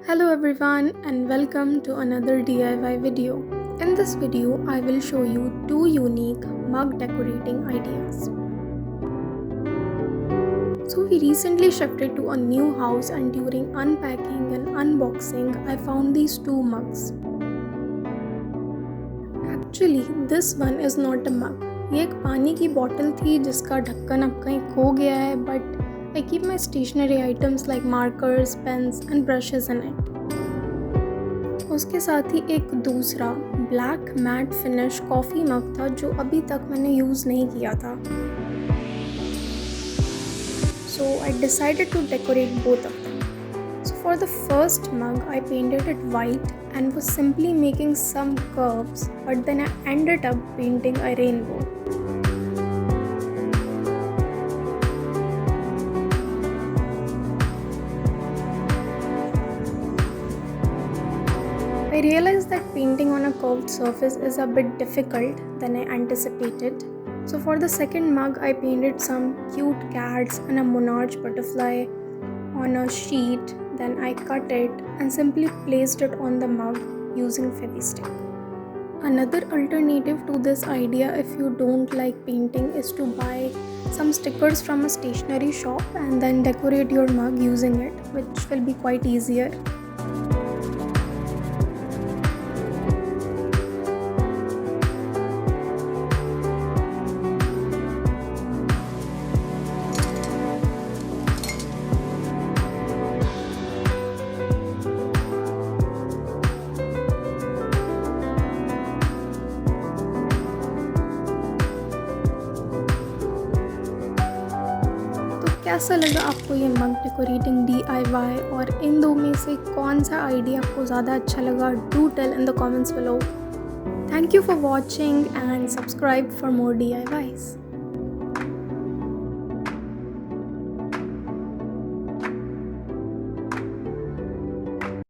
Hello everyone and welcome to another DIY video. In this video, I will show you two unique mug decorating ideas. So we recently shifted to a new house and during unpacking and unboxing, I found these two mugs. Actually, this one is not a mug. ये एक पानी की bottle थी जिसका ढक्कन अब कहीं खो गया है but I keep my stationery items like markers, pens and brushes in it. उसके साथ ही एक दूसरा black matte finish coffee mug था जो अभी तक मैंने यूज़ नहीं किया था. So I decided to decorate both of them. So for the first mug, I painted it white and was simply making some curves, but then I ended up painting a rainbow. I realized that painting on a curved surface is a bit difficult than I anticipated. So for the second mug, I painted some cute cats and a Monarch butterfly on a sheet. Then I cut it and simply placed it on the mug using Fevistick. Another alternative to this idea if you don't like painting is to buy some stickers from a stationery shop and then decorate your mug using it, which will be quite easier. कैसा लगा आपको ये मग decorating DIY और इन दो में से कौन सा आइडिया आपको ज़्यादा अच्छा लगा? Do tell in the comments below. Thank you for watching and subscribe for more DIYs.